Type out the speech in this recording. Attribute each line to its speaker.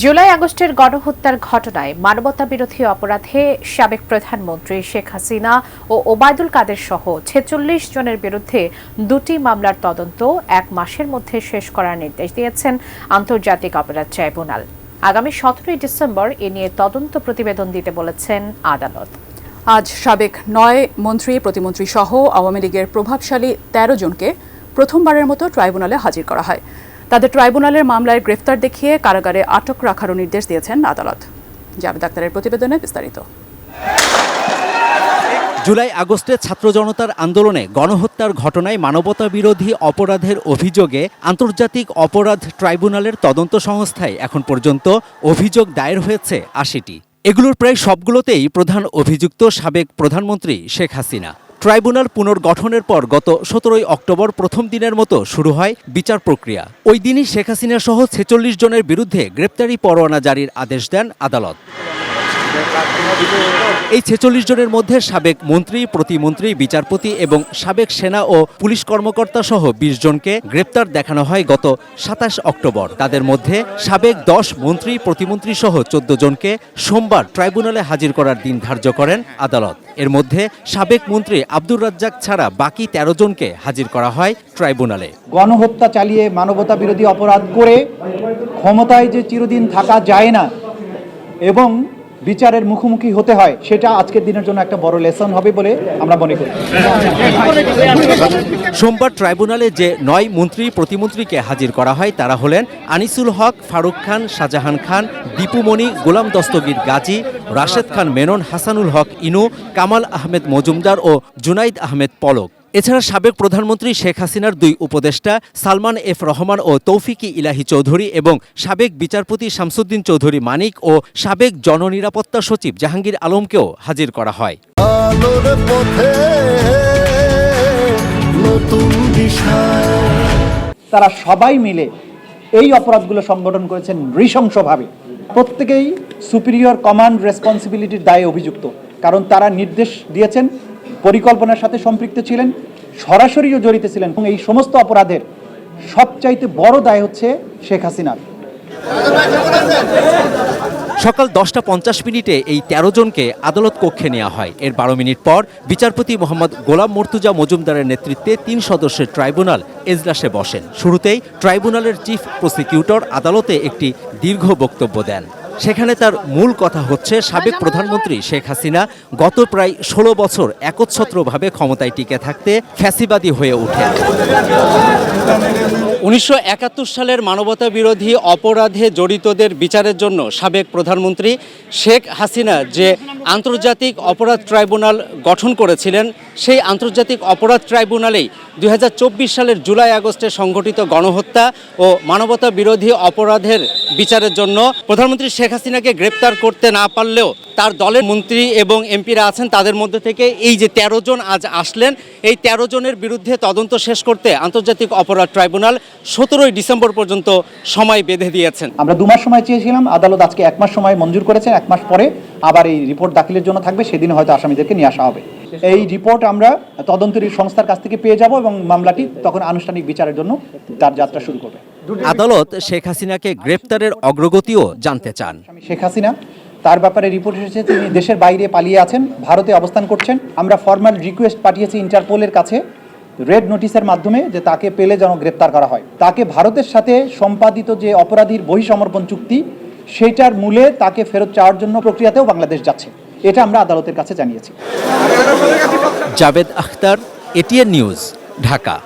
Speaker 1: জুলাই আগস্টের গণহত্যার ঘটনায় মানবতাবিরোধী অপরাধে সাবেক প্রধানমন্ত্রী শেখ হাসিনা ও ওবায়দুল কাদের সহ ৪৬ জনের বিরুদ্ধে দুটি মামলার তদন্ত ১ মাসের মধ্যে শেষ করার নির্দেশ দিয়েছেন আন্তর্জাতিক অপরাধ ট্রাইব্যুনাল। আগামী ১৭ ডিসেম্বর এ নিয়ে তদন্ত প্রতিবেদন দিতে বলেছেন আদালত।
Speaker 2: আজ সাবেক ৯ মন্ত্রী প্রতিমন্ত্রী সহ আওয়ামী লীগের প্রভাবশালী ১৩ জনকে প্রথমবারের মতো ট্রাইব্যুনালে হাজির করা হয়। তাদের ট্রাইব্যুনালের মামলায় গ্রেফতার দেখিয়ে কারাগারে আটক রাখারও নির্দেশ দিয়েছেন আদালত। জাভেদ আখতারের প্রতিবেদনে বিস্তারিত।
Speaker 3: জুলাই আগস্টে ছাত্র জনতার আন্দোলনে গণহত্যার ঘটনায় মানবতাবিরোধী অপরাধের অভিযোগে আন্তর্জাতিক অপরাধ ট্রাইব্যুনালের তদন্ত সংস্থায় এখন পর্যন্ত অভিযোগ দায়ের হয়েছে ৮০টি। এগুলোর প্রায় সবগুলোতেই প্রধান অভিযুক্ত সাবেক প্রধানমন্ত্রী শেখ হাসিনা। ট্রাইব্যুনাল পুনর্গঠনের পর গত ১৭ অক্টোবর প্রথম দিনের মতো শুরু হয় বিচার প্রক্রিয়া। ওই দিনই শেখ হাসিনা সহ ৪৬ জনের বিরুদ্ধে গ্রেপ্তারি পরোয়ানা জারির আদেশ দেন আদালত। এই ৪৬ জনের মধ্যে সাবেক মন্ত্রী, প্রতিমন্ত্রী, বিচারপতি এবং সাবেক সেনা ও পুলিশ কর্মকর্তা সহ ২০ জনকে গ্রেপ্তার দেখানো হয় গত ২৭ অক্টোবর। তাদের মধ্যে সাবেক ১০ মন্ত্রী, প্রতিমন্ত্রী সহ ১৪ জনকে সোমবার ট্রাইব্যুনালে হাজির করার দিন ধার্য করেন আদালত। এর মধ্যে সাবেক মন্ত্রী আব্দুর রাজ্জাক ছাড়া বাকি ১৩ জনকে হাজির করা হয় ট্রাইব্যুনালে।
Speaker 4: গণহত্যা চালিয়ে মানবতা বিরোধী অপরাধ করে ক্ষমতায় যে চিরদিন থাকা যায় না এবং বিচারের মুখোমুখি হতে হয়, সেটা আজকের দিনের জন্য একটা বড় লেসন হবে বলে আমরা মনে করি।
Speaker 3: সোমবার ট্রাইব্যুনালে যে ৯ মন্ত্রী প্রতিমন্ত্রীকে হাজির করা হয় তারা হলেন আনিসুল হক, ফারুক খান, শাহজাহান খান, দীপু মনি, গোলাম দস্তগীর গাজী, রাশেদ খান মেনন, হাসানুল হক ইনু, কামাল আহমেদ মজুমদার ও জুনাইদ আহমেদ পলক। এছাড়া সাবেক প্রধানমন্ত্রী শেখ হাসিনার ২ উপদেষ্টা সালমান এফ রহমান ও তৌফিকি ইলাহি চৌধুরী এবং সাবেক বিচারপতি শামসুদ্দিন চৌধুরী মানিক ও সাবেক জননিরাপত্তা সচিব জাহাঙ্গীর আলমকেও হাজির করা হয়।
Speaker 4: তারা সবাই মিলে এই অপরাধগুলো সংগঠন করেছেন নৃশংসভাবে। প্রত্যেকেই সুপিরিয়র কমান্ড রেসপন্সিবিলিটির দায়ে অভিযুক্ত, কারণ তারা নির্দেশ দিয়েছেন, পরিকল্পনার সাথে সম্পৃক্ত ছিলেন, সরাসরিও জড়িত ছিলেন। এবং এই সমস্ত অপরাধের সবচাইতে বড় দায় হচ্ছে শেখ হাসিনার।
Speaker 3: সকাল ১০টা ৫০ এই ১৩ জনকে আদালত কক্ষে নেওয়া হয়। এর ১২ মিনিট পর বিচারপতি মোহাম্মদ গোলাম মর্তুজা মজুমদারের নেতৃত্বে ৩ সদস্যের ট্রাইব্যুনাল এজলাসে বসেন। শুরুতেই ট্রাইব্যুনালের চিফ প্রসিকিউটর আদালতে একটি দীর্ঘ বক্তব্য দেন। সেখানে তার মূল কথা হচ্ছে সাবেক প্রধানমন্ত্রী শেখ হাসিনা গত প্রায় ১৬ বছর একচ্ছত্রভাবে ক্ষমতায় টিকে থাকতে ফ্যাসিবাদী হয়ে ওঠেন। ১৯৭১ সালের মানবতাবিরোধী অপরাধে জড়িতদের বিচারের জন্য সাবেক প্রধানমন্ত্রী শেখ হাসিনা যে আন্তর্জাতিক অপরাধ ট্রাইব্যুনাল গঠন করেছিলেন, সেই আন্তর্জাতিক অপরাধ ট্রাইব্যুনালেই ২০২৪ সালের জুলাই আগস্টে সংঘটিত গণহত্যা ও মানবতা বিরোধী অপরাধের বিচারের জন্য প্রধানমন্ত্রী শেখ হাসিনাকে গ্রেপ্তার করতে না পারলেও তার দলের মন্ত্রী এবং এমপিরা আছেন, তাদের মধ্যে থেকে এই যে ১৩ জন আজ আসলেন, এই ১৩ জনের বিরুদ্ধে তদন্ত শেষ করতে আন্তর্জাতিক অপরাধ ট্রাইব্যুনাল ১৭ ডিসেম্বর পর্যন্ত সময় বেঁধে দিয়েছেন।
Speaker 4: আমরা ২ মাস সময় চেয়েছিলাম, আদালত আজকে ১ মাস সময় মঞ্জুর করেছেন। ১ মাস পরে আবার এই রিপোর্ট দাখিলের জন্য থাকবে, সেদিন হয়তো আসামিদেরকে নিয়ে আসা হবে। এই রিপোর্ট আমরা তদন্তের সংস্থার কাছ থেকে পেয়ে যাব এবং মামলাটি তখন আনুষ্ঠানিক বিচারের জন্য তার যাত্রা শুরু করবে।
Speaker 3: আদালত শেখ হাসিনাকে গ্রেপ্তারের অগ্রগতিও জানতে চান।
Speaker 4: শেখ হাসিনা, তার ব্যাপারে রিপোর্ট এসেছে তিনি দেশের বাইরে পালিয়ে আছেন, ভারতে অবস্থান করছেন। আমরা ফরমাল রিকোয়েস্ট পাঠিয়েছি ইন্টারপোলের কাছে রেড নোটিশের মাধ্যমে যে তাকে পেলে যেন গ্রেপ্তার করা হয়। তাকে ভারতের সাথে সম্পাদিত যে অপরাধীর বহিঃসমর্পণ চুক্তি, সেইটার মূলে তাকে ফেরত চাওয়ার জন্য প্রক্রিয়াতেও বাংলাদেশ যাচ্ছে। এটা আমরা আদালতের কাছে জানিয়েছি।
Speaker 3: Javed Akhtar, ATN news, Dhaka.